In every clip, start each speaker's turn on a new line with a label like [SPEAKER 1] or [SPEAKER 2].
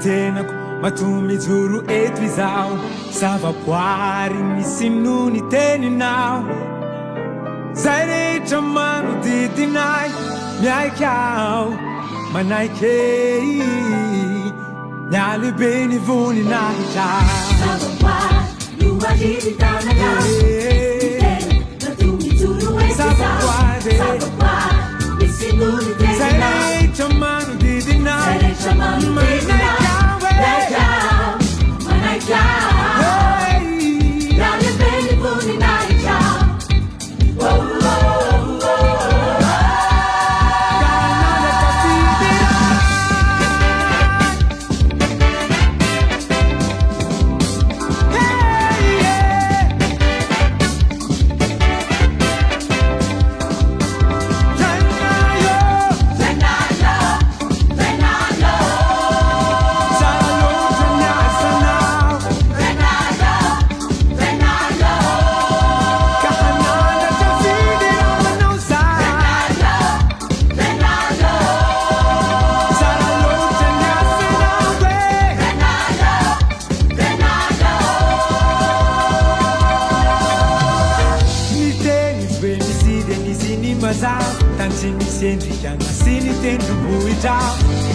[SPEAKER 1] tenako matomijoro eto izao zavaboary misy nony teninao zay rehetra manodidinay miaiky ao manaiky mialehibe ny voninahitra
[SPEAKER 2] zavaboary no arivitananao
[SPEAKER 1] zavaboary
[SPEAKER 2] misy nony teninao
[SPEAKER 1] zay rehetra manodidinay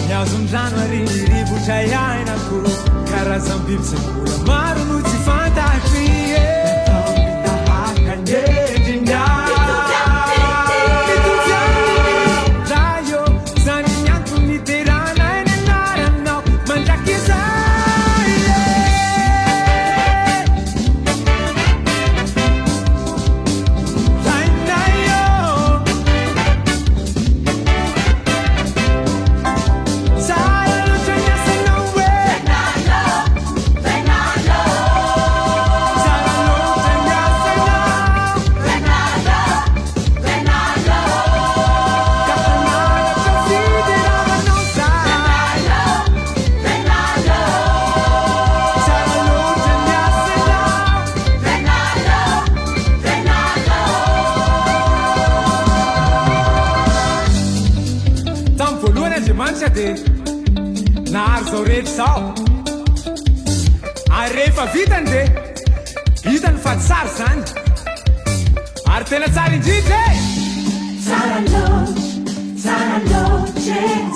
[SPEAKER 1] Nyazomzano aririvotra iainako karazam-biby sy mbola maro no tsy fantatry natao mitahaka ny endrindray raha io zany miantony niterana eny anaranao mandraky izay rainay io nahary zao rehetra zao ary rehefa vitany de hitany fa tsara zany ary tena tsara indrindra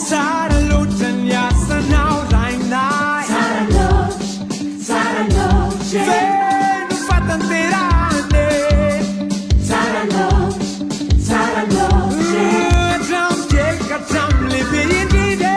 [SPEAKER 2] tsara
[SPEAKER 1] loatra ny asanao rainay feno fatanterane hatramikely ka hatramy lehibe indrindra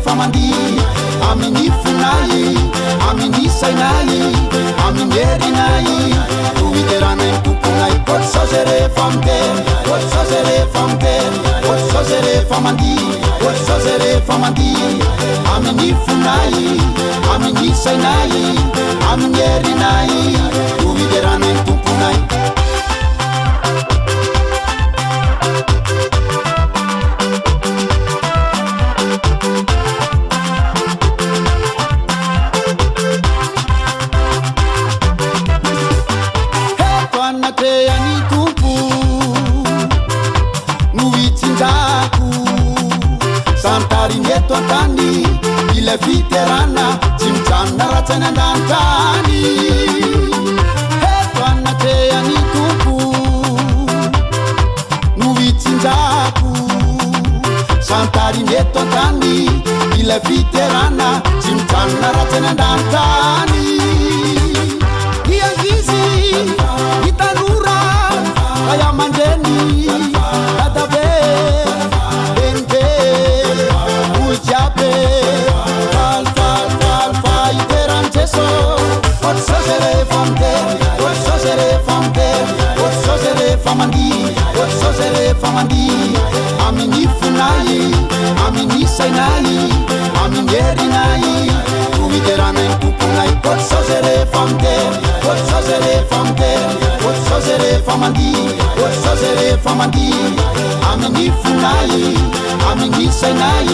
[SPEAKER 1] famandi,
[SPEAKER 3] amin'ny fonay amin'ny sainay amin'ny herinay tohiterana ny tomponay ohatsy sao zay rehefa mitery ohatsy sao zay rehefa mitery ohatsy sao zay rehefa mandihy ohatsy sao zay rehefa mandihy amin'ny fonay amin'ny sainay amin'ny herinay tohiterana ny tomponay eto antany ila fiterana tsy mijanona ratsany andantany eto anatreany tompo no itsinjako santariny eto antany ila fiterana tsy mijanona ratsany andantany iangizy itanora aya mandreny dadabe famandi amin'ny fonay amin'ny sainay amin'ny herinay tohiterana ny tomponay ohatsy sao zay rehefa mitery ohatsy sao zay rehefa mitery ohatsy sao zay rehefa mandihy ohatsy sao zay rehefa mandihy amin'ny fonay amin'ny sainay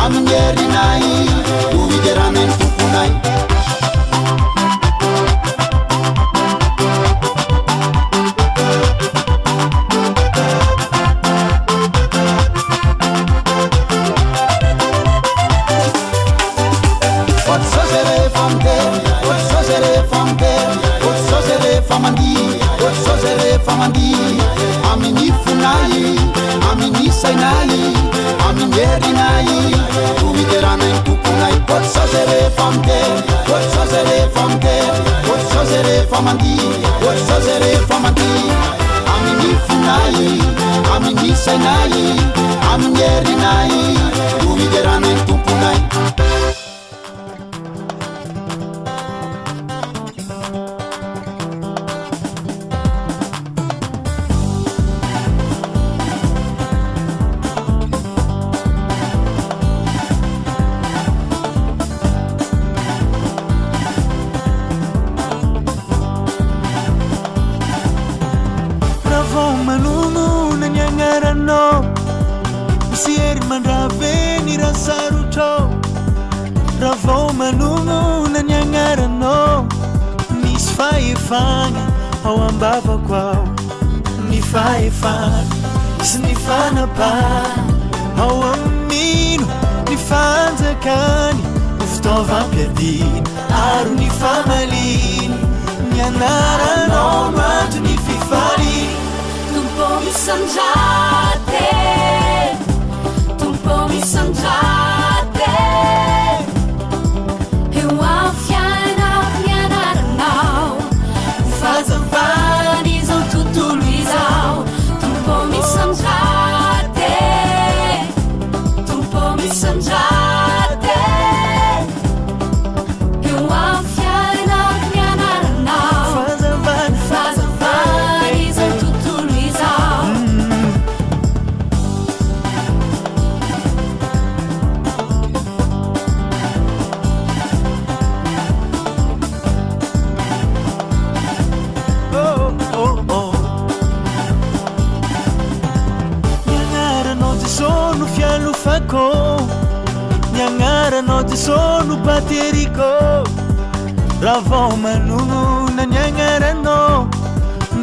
[SPEAKER 3] amin'ny herinay tohiterana ny tomponay amin'ny fonay amin'ny sainay amin'ny herinay tohiterana ny tomponay ohatsy sao zay rehefa mitery ohatsy sao zay rehefa mitery ohatsy sao zay rehefa mandihy ohatsy sao zay rehefa mandihy amin'ny fonay amin'ny sainay amin'ny herinay tohiterana ny tomponay
[SPEAKER 1] Ravao manono na ny agnaranao misy fahefagna ao ambavako ao ny fahefagna sy ny fanapahana ao amino ny fanjakany ny fitaovam-piadina aro ny famaliny ny anaranao no antony fifaliny
[SPEAKER 2] Tompo misandrate Tompo misandrate
[SPEAKER 1] Nyangaranao ty sono bateriko Ravao manono na nyangaranao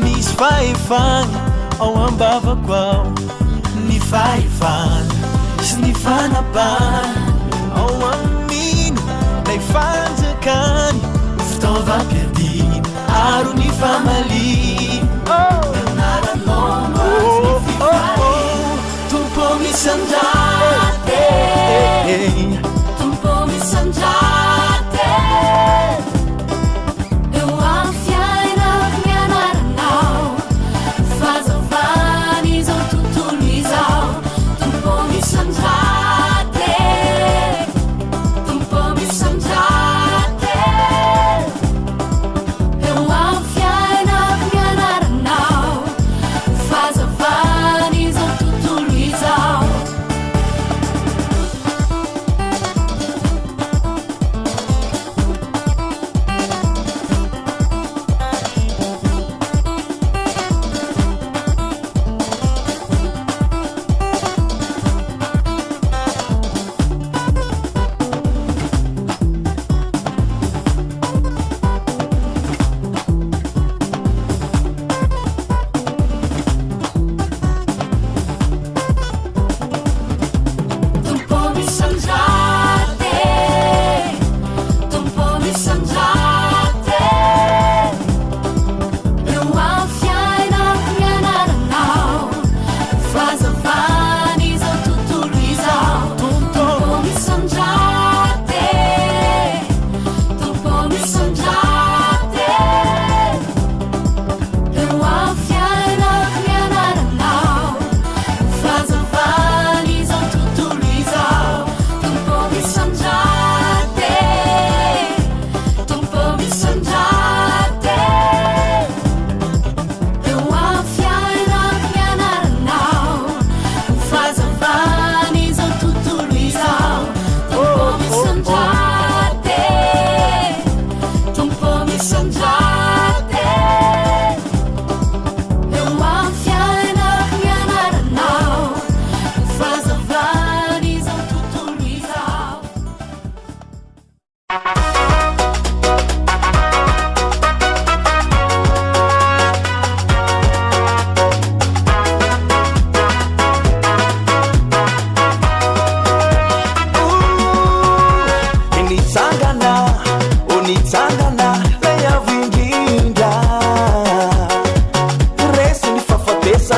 [SPEAKER 1] misy fahefagna ao ambavako ao ny fahefagna sy ny fanapahana ao amino lay fanjakany ny fitaovam-piadina aro ny famaliny anaranao no antony fifaliny tompo misandrate Tompo misandrate eu afiaina ny anaranao fazavany izao tontolo izao Tompo misandrate Tompo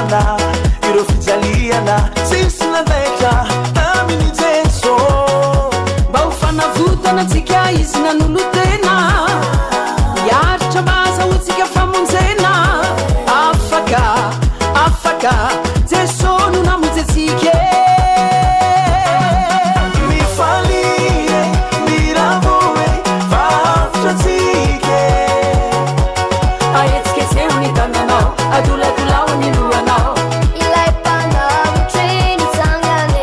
[SPEAKER 4] fahafana ireo fijaliana sisy nanaitra aminy jeso
[SPEAKER 5] mba ho fanavotanatsika izy nanolotena miaritra maza hotsika famonjena afaka jeso no namonjetsika
[SPEAKER 4] mifalie miravoe fafotratsike
[SPEAKER 5] aetsika zeo ny tananao adoladolao ny lohanao
[SPEAKER 2] ilay mpanavotra ny tsangany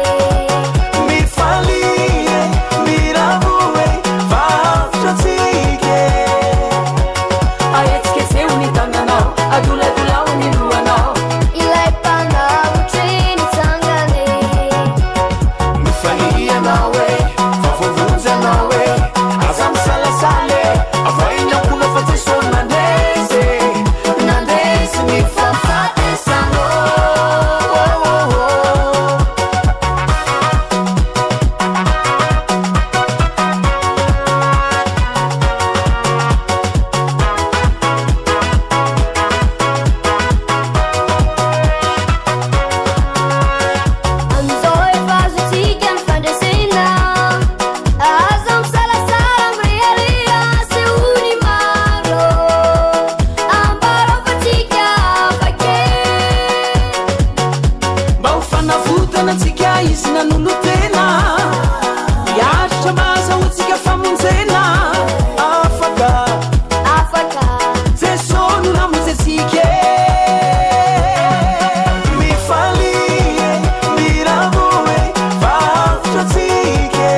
[SPEAKER 4] mifalie miravoe fafotratsike
[SPEAKER 5] aetsika zeo ny tananao adoladolao ny lohanao
[SPEAKER 2] ilay mpanavotra ny tsangany
[SPEAKER 4] mifalianao e fafovonjanao e aza misalasale avoinakona fa jeso nandese nandesy ny fafatesano
[SPEAKER 2] amizao efa azotsika ny fandresena aza misalasala mirehareha seholy maro amparaofatsika vake
[SPEAKER 5] mba ho fanavotanatsika izy nanolotena miaritra maza hotsika famonjena
[SPEAKER 2] afaka
[SPEAKER 5] jeso no namonjetsika
[SPEAKER 4] mifalie miravoe fafotratsike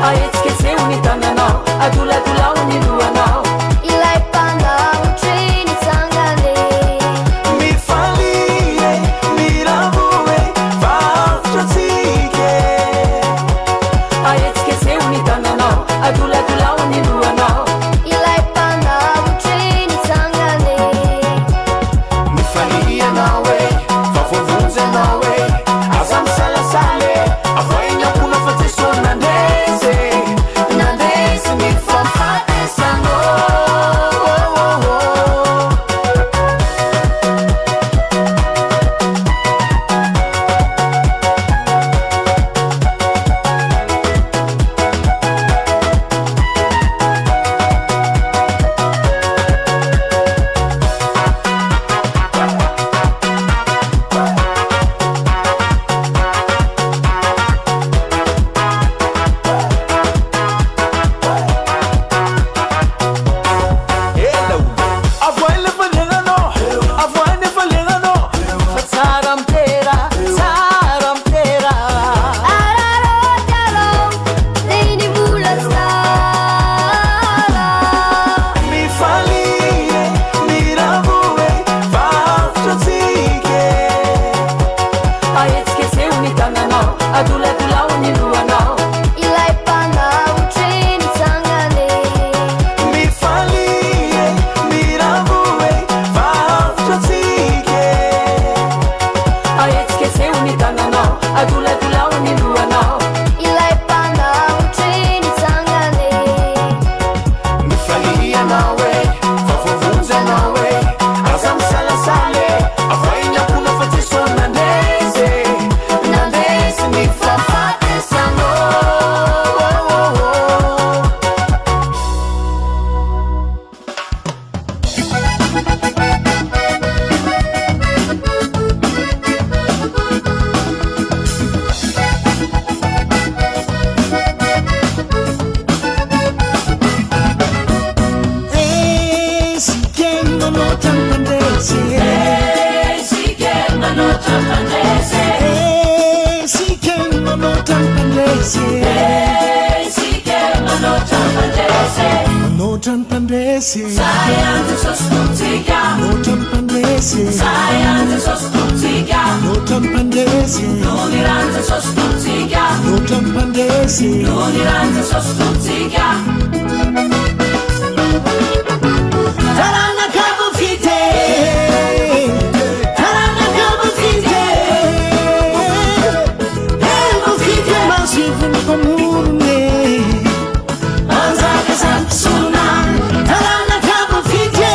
[SPEAKER 5] aetsika zeo ny tananao adoladolao ny lohanao
[SPEAKER 2] ilay mpanavotra ny tsangany
[SPEAKER 4] mifalie miravoe fafotratsike
[SPEAKER 5] aetsika zeo ny tananao adoladolao ny lohanao
[SPEAKER 2] ilay mpanavotra ny tsangany
[SPEAKER 4] mifalianao e fafovonjanao e aza misalasale avoinakona fa jeso nandese nandesy ny fafatesano Hello, avoin le falenano, avoin le falenano,
[SPEAKER 5] fa tsara mitera
[SPEAKER 2] ararotaro deny vola tsara
[SPEAKER 4] mifalie miravoe fafotratsike
[SPEAKER 5] aetsika zeo ny tananao adoladolao ny lohanao
[SPEAKER 2] ilay mpanavotra ny tsangany
[SPEAKER 4] mifalie miravoe fafotratsike
[SPEAKER 5] aetsika zeo ny tananao adoladolao ny lohanao
[SPEAKER 2] ilay mpanavotra ny tsangany
[SPEAKER 4] mifalianao e fafovonjanao e aza misalasale avoinakona fa jeso nandese nandesy ny fafatesano
[SPEAKER 1] Notan pandesi,
[SPEAKER 2] Science sostutica,
[SPEAKER 1] notan pandesi,
[SPEAKER 2] science sostutica,
[SPEAKER 1] notan pandesi,
[SPEAKER 2] l'uniranza sostutica,
[SPEAKER 1] notan pandesi.
[SPEAKER 2] l'uniranza sostutica.
[SPEAKER 1] Tarana cabo fite, tarana cabo fite, cabo fite mas vivo comune, anzaga sansuna. Tarana cabo fite,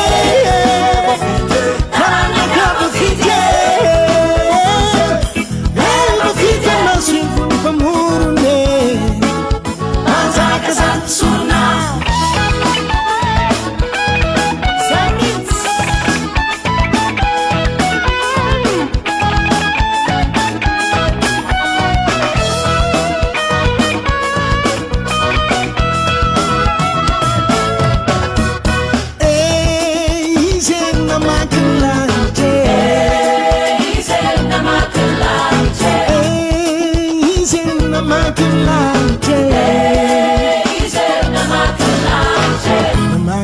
[SPEAKER 1] tarana cabo fite.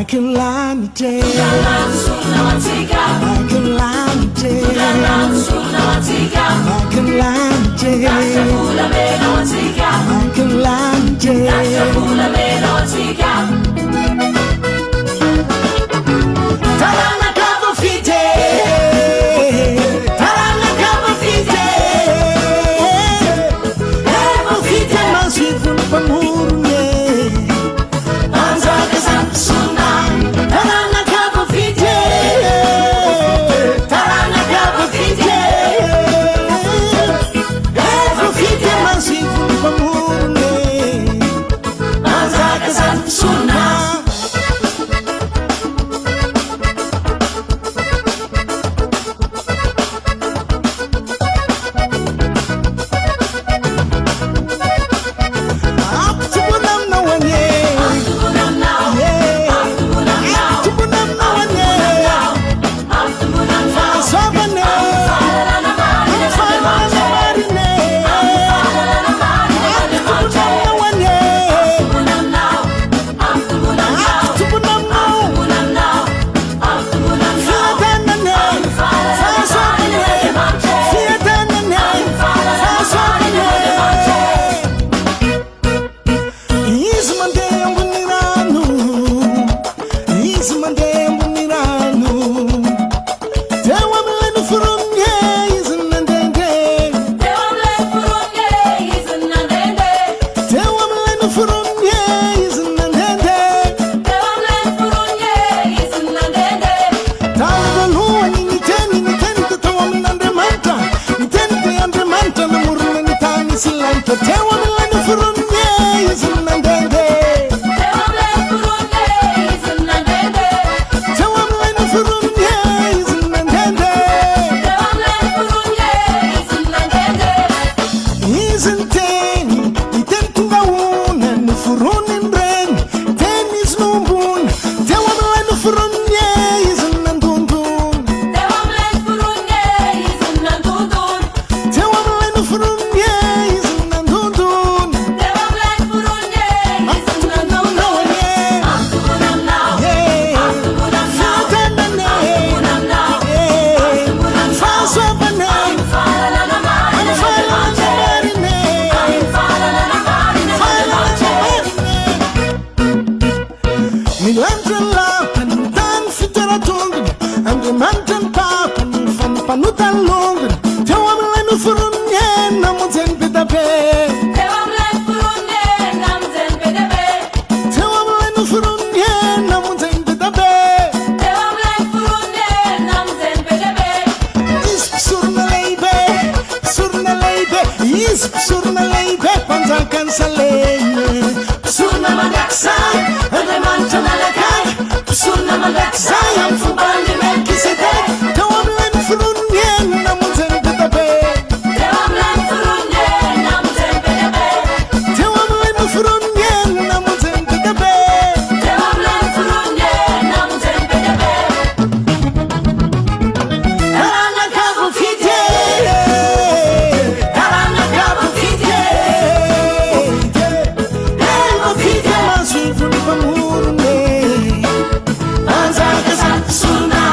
[SPEAKER 1] Akulante,
[SPEAKER 2] Suna watika,
[SPEAKER 1] Akulante,
[SPEAKER 2] Suna watika,
[SPEAKER 1] Akulante,
[SPEAKER 2] Kula mena watika,
[SPEAKER 1] Akulante,
[SPEAKER 2] Kula mena watika.
[SPEAKER 1] Tarana Cabo Fide, Tarana Cabo Fide, Cabo Fide, mas vivo no Pamurne,
[SPEAKER 2] Anza kazan suna,
[SPEAKER 1] Tarana Cabo Fide, Tarana Cabo Fide, Cabo Fide, mas vivo no Pamurne,
[SPEAKER 2] anza kazan suna.
[SPEAKER 1] Up to Bunam no one, yeah.
[SPEAKER 2] Bunam now,
[SPEAKER 1] Yeah.
[SPEAKER 2] bunam now,
[SPEAKER 1] To Bunam no one, yeah.
[SPEAKER 2] bunam now.
[SPEAKER 1] Savane,
[SPEAKER 2] Falana mani de
[SPEAKER 1] Savane,
[SPEAKER 2] manje, falana mani de manje.
[SPEAKER 1] no one, yeah.
[SPEAKER 2] Bunam now, bunam now,
[SPEAKER 1] To Bunam no,
[SPEAKER 2] bunam now, bunam now.
[SPEAKER 1] Fiatanane, Fasavane, Fiatanane, Fasavane. He's Mandem Bunirano, he's Mandem Bunirano. Tewamlen from years and then
[SPEAKER 2] Tewamle furunye izinandende,
[SPEAKER 1] Tewamlen from years and then
[SPEAKER 2] tewamle furunye izinandende.
[SPEAKER 1] Talalu and Nintendo to Tawam and the Manta, Nintendo and the Manta, the Murman and Tani Silanta, Tewamlen from years and then
[SPEAKER 2] Tewamle furunye izinandende,
[SPEAKER 1] Tewamlen from years and then
[SPEAKER 2] tewamle furunye izinandende.
[SPEAKER 1] Isn't ten, Nintendo to the one and the Furun in rain, tennis no moon, Tewamlen from years and Dundun.
[SPEAKER 2] Tewamle furunye izinandundun,
[SPEAKER 1] Tewamlen from years and Dundun.
[SPEAKER 2] tewamle furunye izinandundun. Bunam now,
[SPEAKER 1] Yeah,
[SPEAKER 2] bunam now,
[SPEAKER 1] Fiatanane,
[SPEAKER 2] bunam now.
[SPEAKER 1] yeah, Fasavane,
[SPEAKER 2] Falana mani de manje, falana mani de manje.
[SPEAKER 1] Milangela panutan fitara tungun, and the mountain pap and fan panutan longun. Tewamlen from yen, namuzen pitape.
[SPEAKER 2] Tewamle furunye namzen bedebe,
[SPEAKER 1] Tewamlen from yen, namuzen pitape.
[SPEAKER 2] tewamle furunye namzen bedebe.
[SPEAKER 1] Is surna leibe, panza cansalene.
[SPEAKER 2] Surna mandaksa, ade mancha malakay. Surna mandaksa, yam fubandi melkisedek.
[SPEAKER 1] Tewamlen from yen, namuzen pitape.
[SPEAKER 2] Tewamle furunye namzen bedebe,
[SPEAKER 1] Tewamlen from yen, namuzen pitape.
[SPEAKER 2] tewamle furunye namzen bedebe.
[SPEAKER 1] Tarana Cabo Fide,
[SPEAKER 2] Tarana Cabo Fide,
[SPEAKER 1] Cabo Fide, mas vivo no Pamurne.
[SPEAKER 2] anza kazan suna,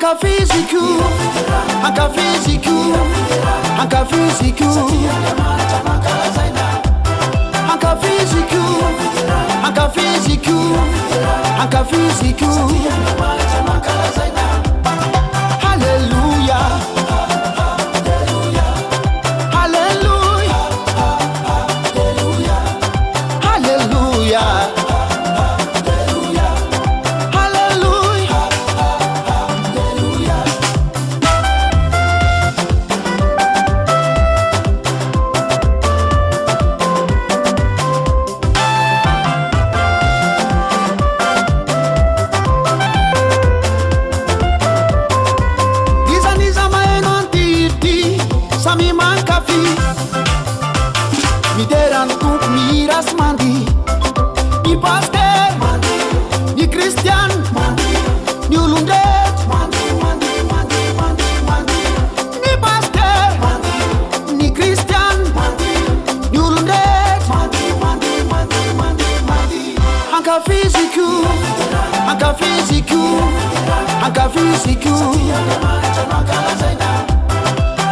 [SPEAKER 3] Hankafiziku, hankafiziku, hankafiziku, hankafiziku, hankafiziku, hankafiziku. Hallelujah, hallelujah, hallelujah, hallelujah. Hankafiziku, hankafiziku, hankafiziku,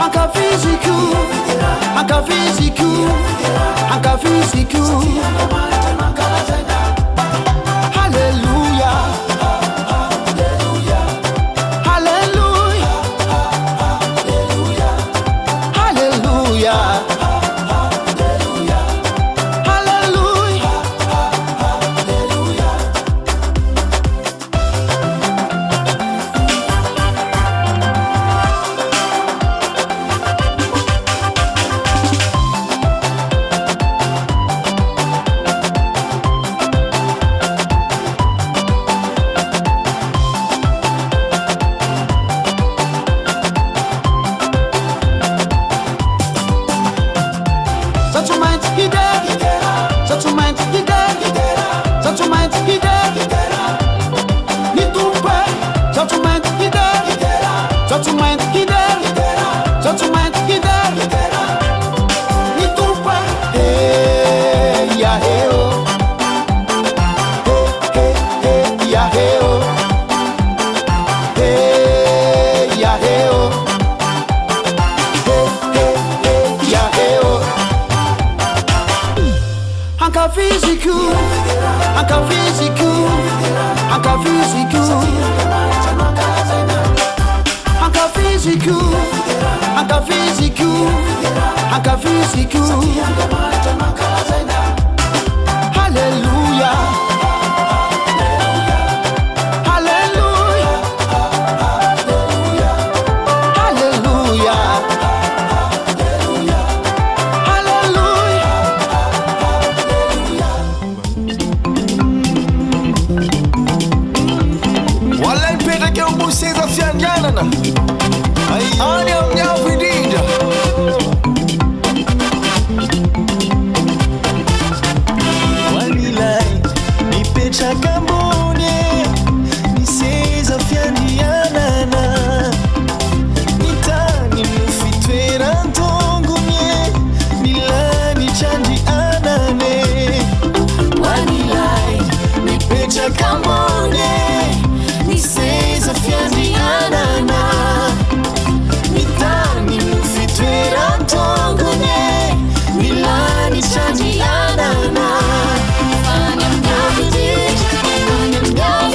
[SPEAKER 3] hankafiziku, hankafiziku, hankafiziku. Hallelujah, hallelujah, hallelujah, hallelujah. Hankafiziku, hankafiziku, hankafiziku, hankafiziku, hankafiziku, hankafiziku. Hallelujah, hallelujah, hallelujah.
[SPEAKER 2] Fanya mnyabidi, fanya mnyabidi.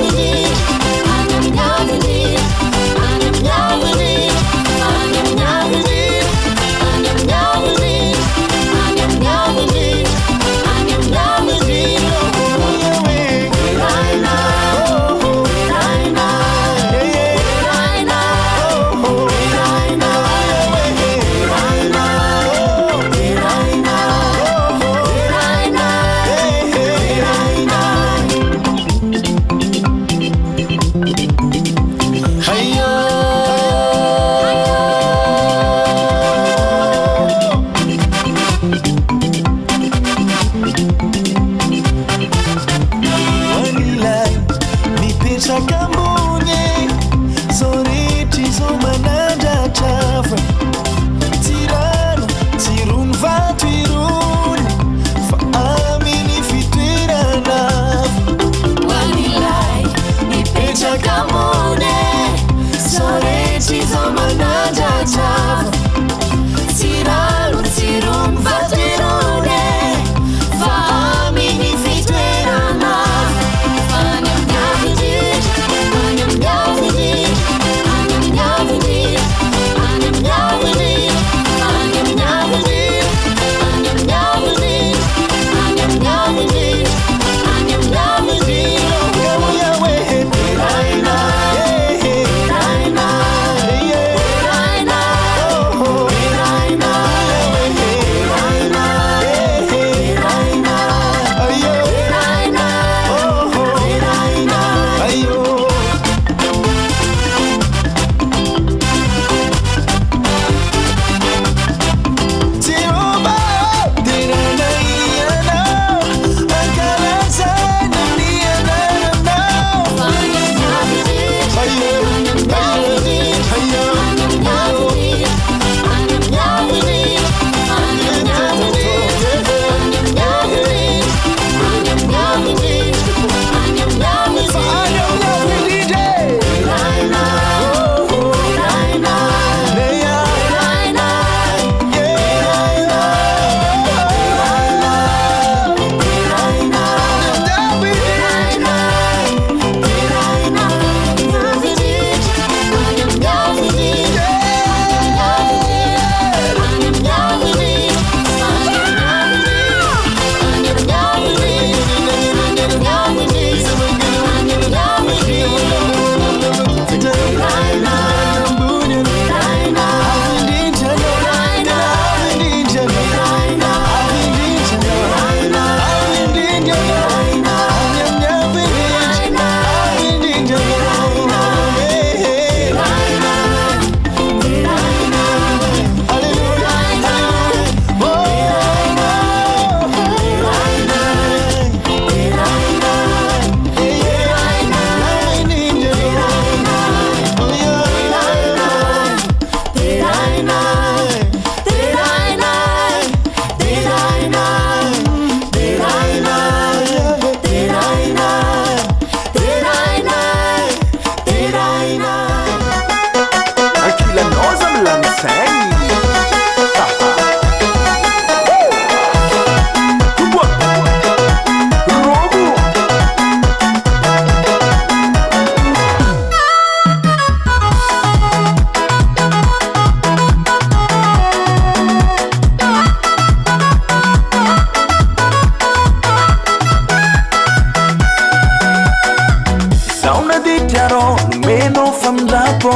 [SPEAKER 4] tiarô nomeno famindapô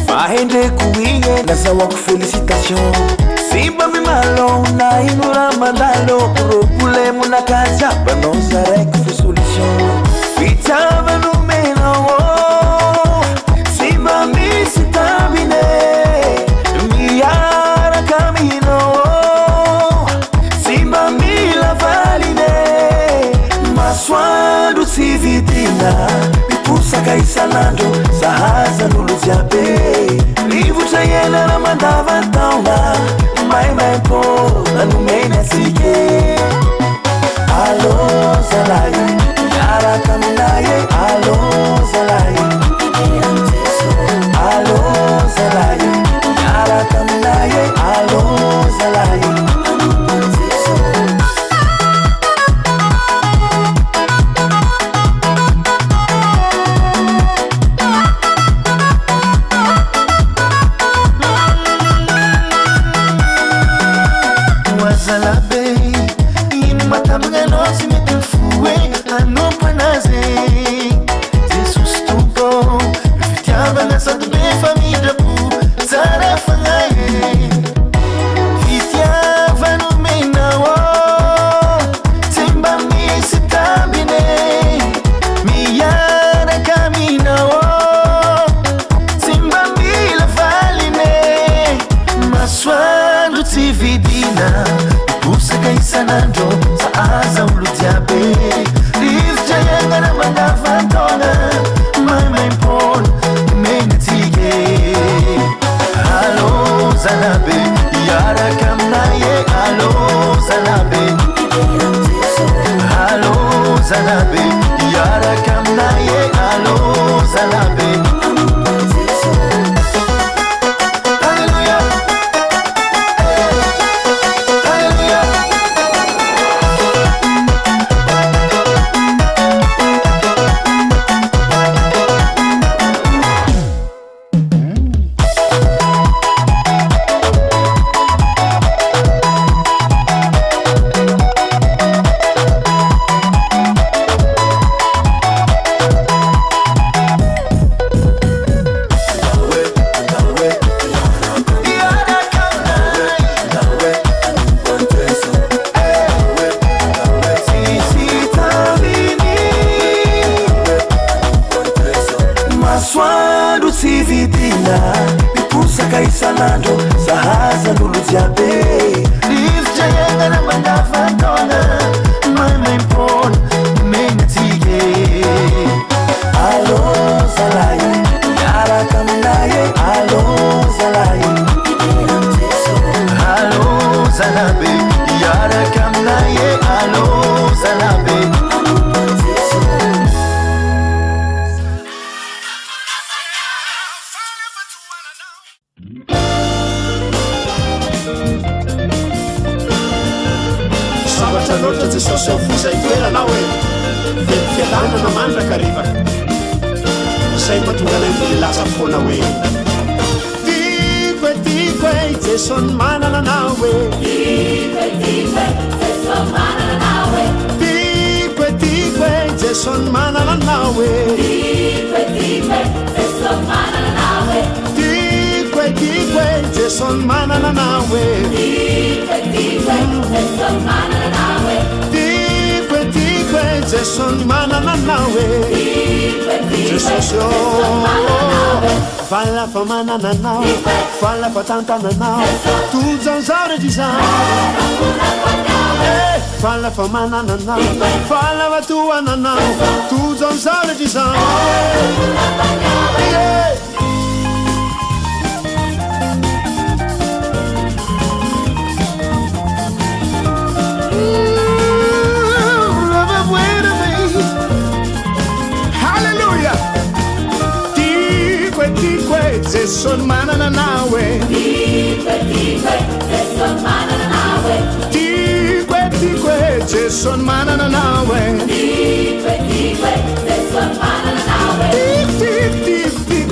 [SPEAKER 4] fahendreko igny nazawako félicitation simba mimalo na ino raha mandalo ro problemo nakajabanao zaraiky fe solution fitiava nomenao simba misy tambine miaraka aminao simba mila valine masoandro tsy vidina mipusaka isanandro zahazan'olo jiaby rivotra ienana mandavataona maimaipo nanomeny atsika alô zalahy miaraka aminahy alô zalahy alô zalahy miaraka aminahy alô zalahy
[SPEAKER 1] Falla fa manana now, falla fa tanta now. Tu zanzare di zan. Falla fa manana now, falla fa tua now. Tu zanzare di zan. Son manana nawe
[SPEAKER 2] son manana nawe
[SPEAKER 1] Tikwe son manana nawe
[SPEAKER 2] son manana nawe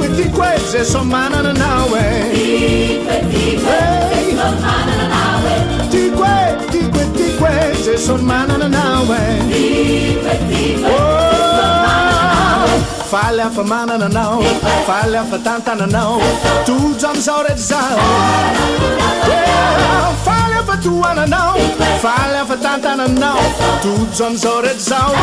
[SPEAKER 1] Tikwe son manana nawe
[SPEAKER 2] son manana nawe
[SPEAKER 1] Tikwe son manana nawe faly afa manana anao faly afa tantananao tojo amizao rehetra zao faly afa toananao faly afa tantananao tojo amizao rehetra zao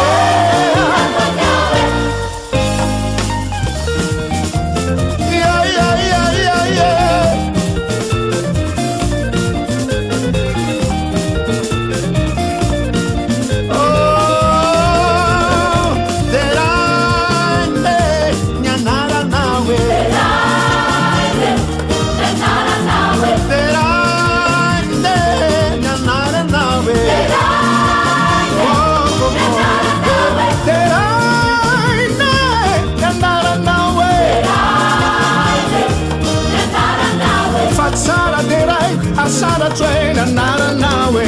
[SPEAKER 1] Asara train nara nawe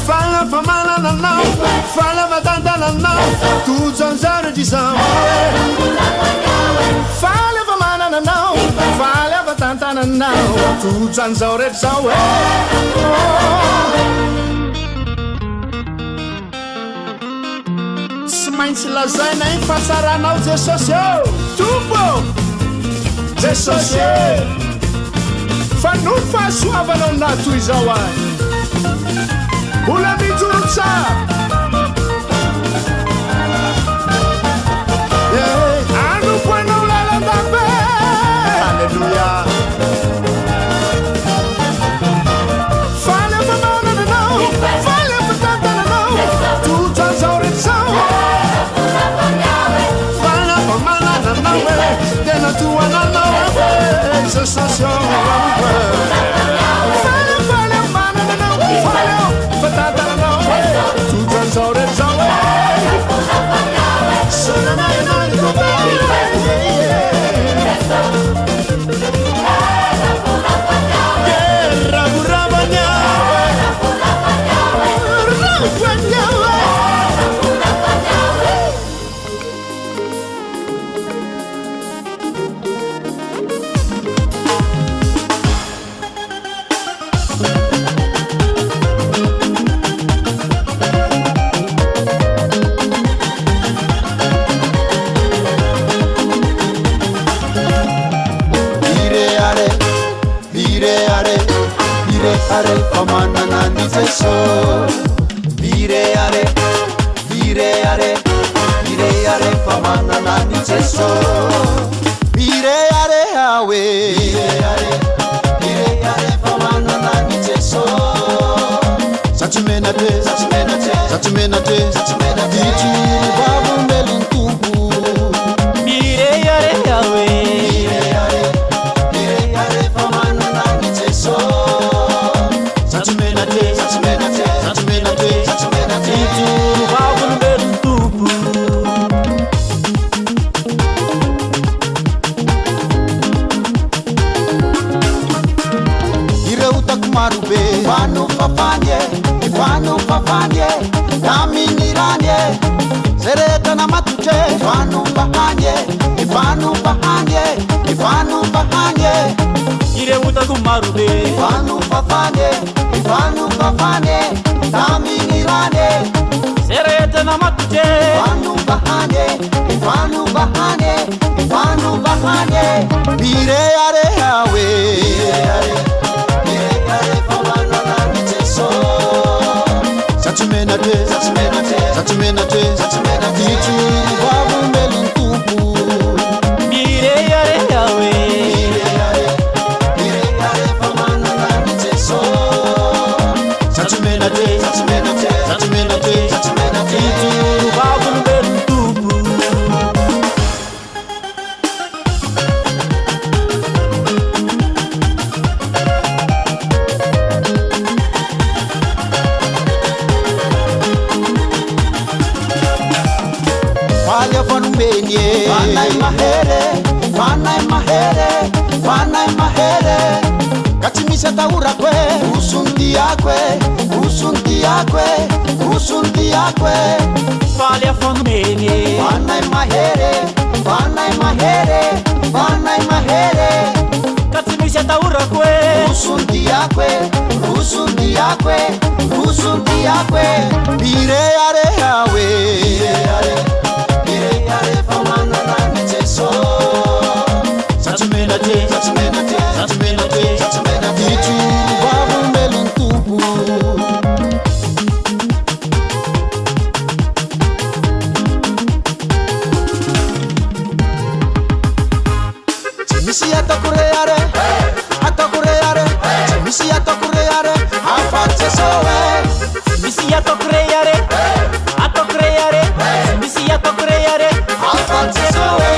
[SPEAKER 1] fala fa mala na na fala va tanta na na tu zanzara di sa fala fa mala na na fala va tanta na na tu zanzara di sa Smainsi la zaina in fasara na uze sosio tupo Zesosie fa non fahasoavana nato izao ay ola mijorotsa anompo anao lalandabe alleluia faly afa manananao faly afa tantananao tojo anzao rehetra zao faly afa manananao tena toananao Sensation Fale manananao Fale fatatananao Tout anzao rehetra zao Sanananay
[SPEAKER 3] Are pamanana ni Jesu Vire are pamanana ni Jesu Vire are hawe Vire are pamanana ni Jesu Satumena te Ditu babu melintubu Vire are hawe Vire are pamanana ni Jesu Ifanu fafanye Naminiranye Sereta na matute Ifanu fahanye
[SPEAKER 6] Ire uta kumarube
[SPEAKER 3] Ifanu fafanye Naminiranye
[SPEAKER 6] Sereta na matute
[SPEAKER 3] Ifanu fahanye Bire are hawe Satumena te Ditu babu melintubu
[SPEAKER 6] Mire yare yawe
[SPEAKER 3] Mire yare pamanana ni Jesu Satumena te
[SPEAKER 6] Ditu babu melintubu
[SPEAKER 3] Vanai mahere Katimisha taura kwe Usunti yakwe
[SPEAKER 6] Fale a fomene
[SPEAKER 3] Vanai mahere
[SPEAKER 6] Katimisha taura kwe
[SPEAKER 3] Usunti yakwe Bire are hawe
[SPEAKER 6] atokreare atokreare misy atokreare
[SPEAKER 3] afatsesoe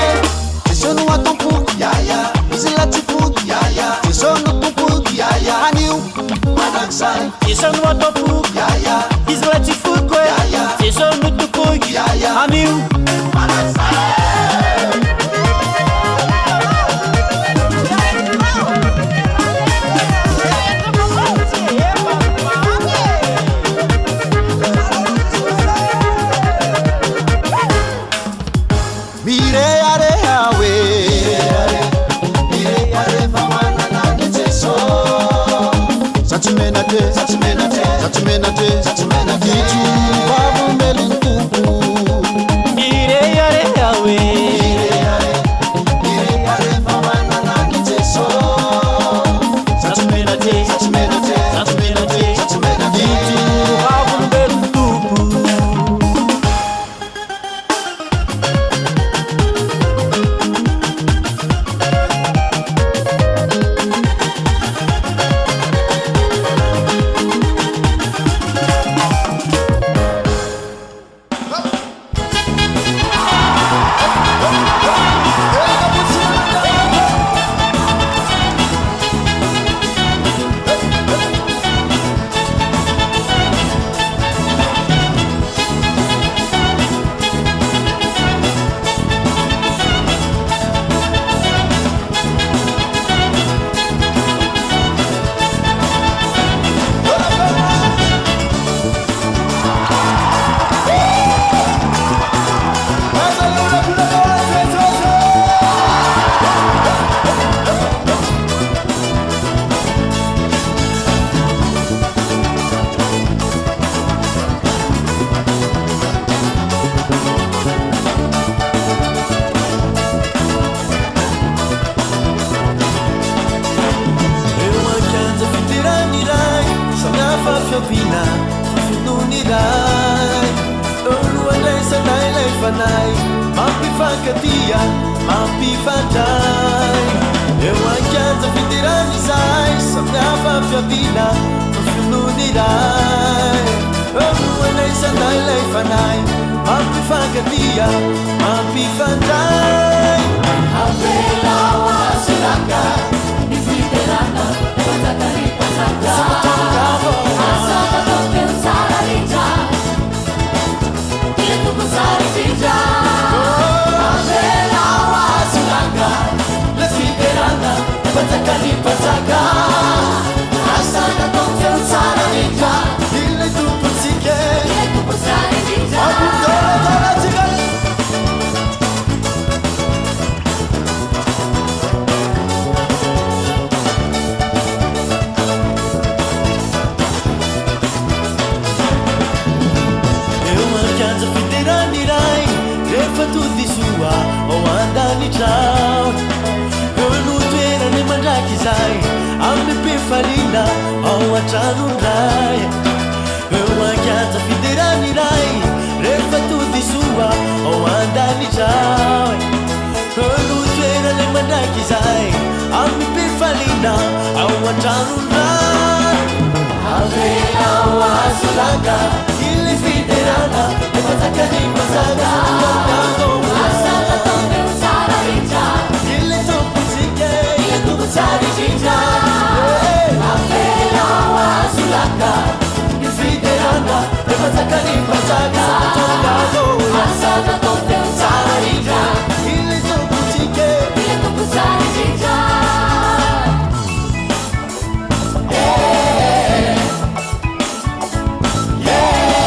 [SPEAKER 3] sesono atompoky yaya izy latsy foky yaya sesono tompoky yaya anio manaksay
[SPEAKER 6] sesono atopok
[SPEAKER 3] yaya
[SPEAKER 6] izy latsy foky
[SPEAKER 3] yaya
[SPEAKER 6] sesono topoky
[SPEAKER 3] yaya
[SPEAKER 6] anio
[SPEAKER 3] manaksay Yeah.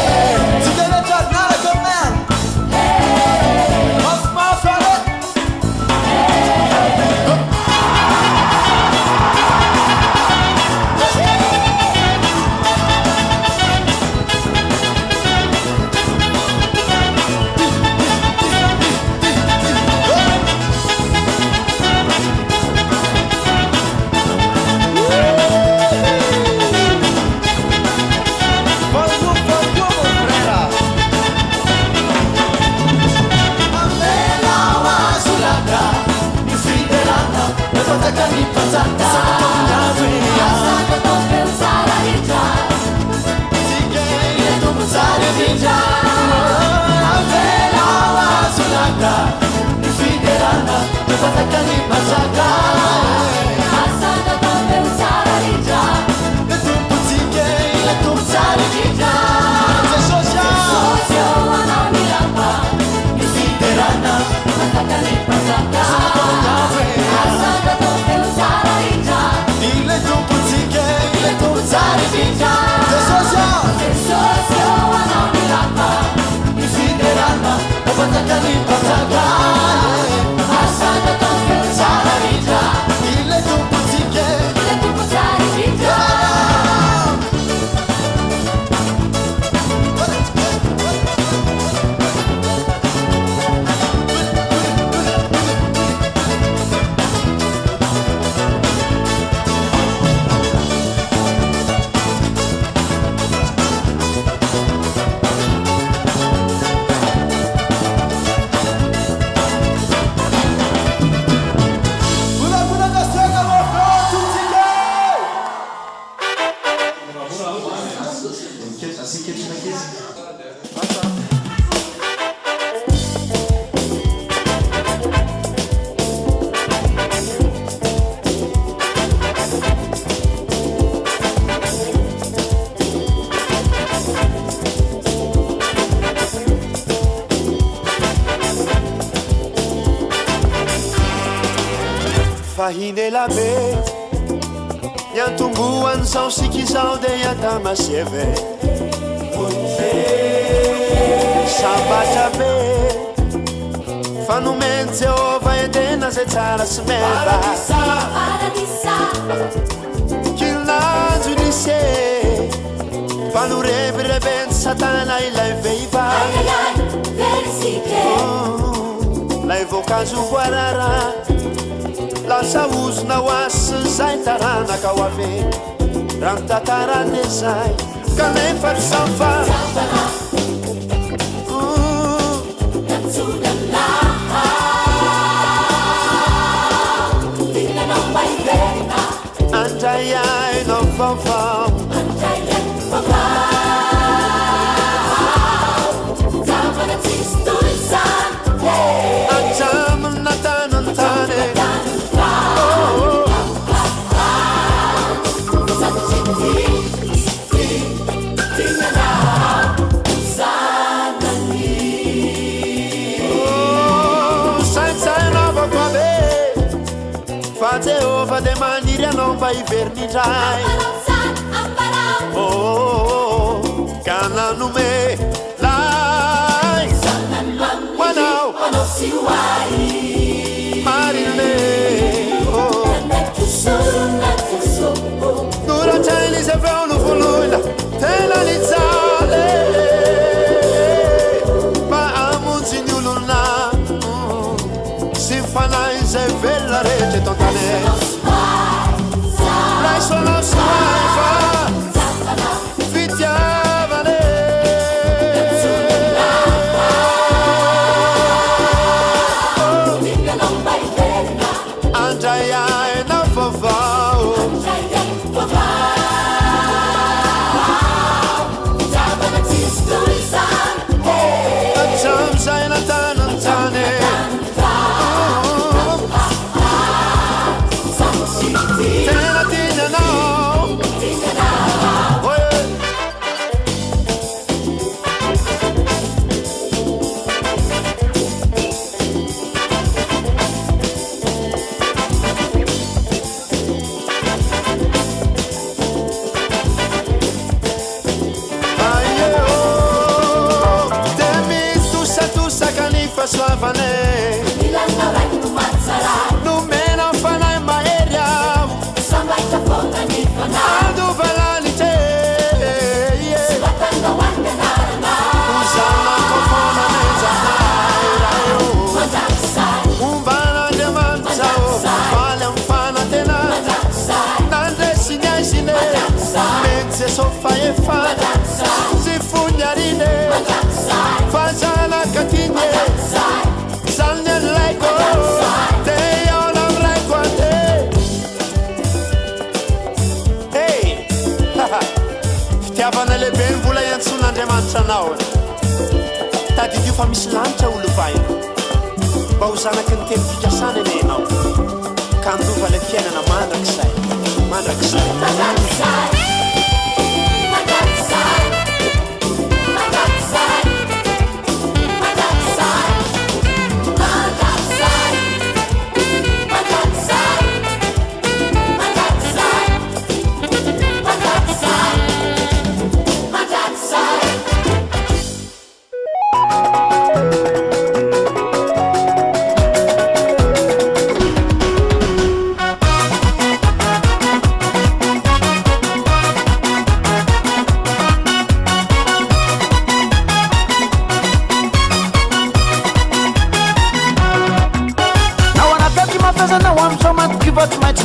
[SPEAKER 7] mahinela be nyantumbuan zao sikizao de yatamaseve sambatra be fanomeny Jehova entena zay tsara sy meva kilanjo lise panorebirebeny satana ilay vehivavy lay voankazo voarara lasa ozona ho asy zay taranaka ho ave rano tatarany zay kanefa ry samfa andray ainao vaovao ajamina tanantany fa Jehova de maniry anao mba hiverinindray ka nanome lay hoanao marine noratrainy izy aveo no voaloina tena litsale mba amonjy ny olona sy fanay zay velona rehetra eto antany raisonao sy maifa fitiavane andray ainao vaovao atramizay natanantany tena tinanao soavane numena fanay maeria ando valalite uzana kofona nezanairayo umbana demantao vale mfana tena nandresinyazine menze sofaefa zifunyarine fazana katinye Lego, they all are like one day. Hey, fitiavana lehibe ny vola iantson'Andriamanitra anao. Tadidio fa misy lanitra olo vaina. Mba ho zanaky ny teny fikasana eny enao. Ka andova le fiainana mandrakizay.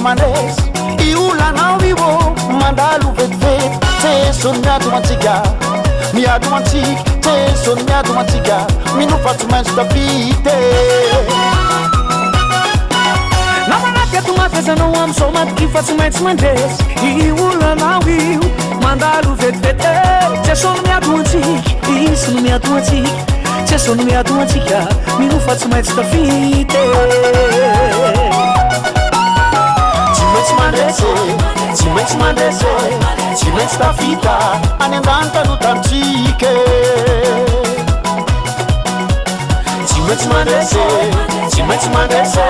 [SPEAKER 7] Mandes iulanao iwo mandalu vetvete teson miado mantiga teson miado mantiga minu fatu manso da vite na manake tu mafeza no am so mat ki fatu mandes iulanao iwo mandalu vetvete teson miado mantiga minu fatu manso da vite Ci metti sta vita anendanta no tantike Ci metti
[SPEAKER 3] tsy maintsy mandrese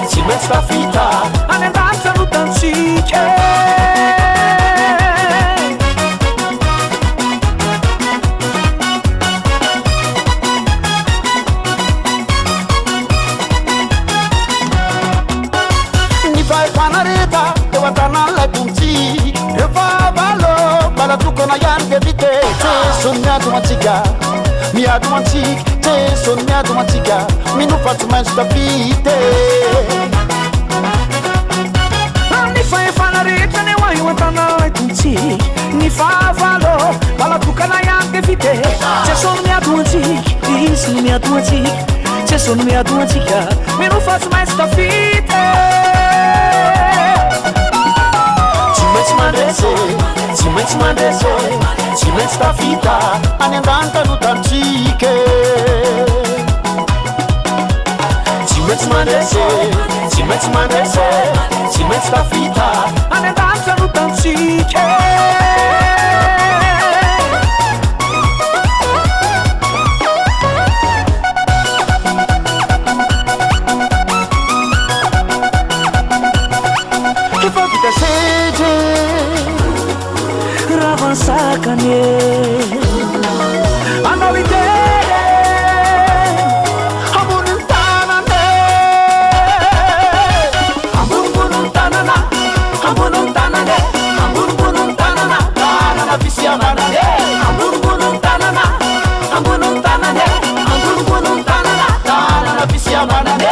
[SPEAKER 3] tsy maintsy tafita any an-danitra no tantsika ny fahefanareta eo an-tanan'lay tombotsy rehefa valo bala tokona ihany de vite jesony miadona antsika miadona antsika jesony miadona antsika minofa tsy maintsy tafite ny fahefanareta ny eo an-tanan'lay tombotsy ny fahavalo bala tokana ihany de vite jesony miadona antsika isy ny miadona antsika jesony miadona antsika minofa tsy maintsy tafite tsy mandrese tsy maintsy mandrese tsy maintsy tafita any an-danitra no tantsika tsy maintsy mandrese tsy maintsy mandrese tsy maintsy tafita any an-danitra no tantsika efa vita sede ravansakane anao itere amboniny tanane ambonimboniny tanana amboniny tanane ambonimboniny tanana tanana fisiamanane ambonimboniny tanana amboniny tanane ambonimboniny tanana tanana fisiamanane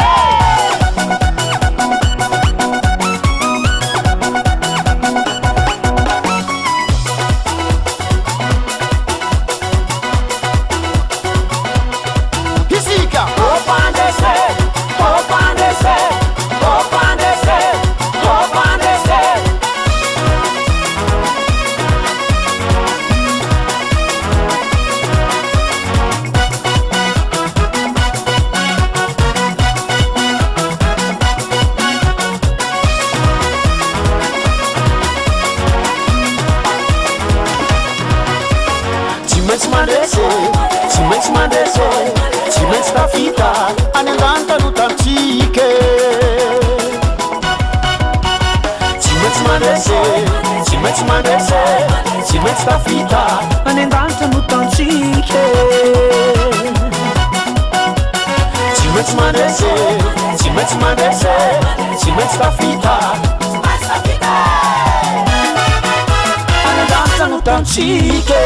[SPEAKER 3] tsy maintsy mandrese tsy maintsy tafita any an-danitra no tantsika tsy maintsy mandrese tsy maintsy mandrese tsy maintsy tafita any an-danitra no tantsika tsy maintsy mandrese tsy maintsy mandrese tsy maintsy tafita any an-danitra no tantsika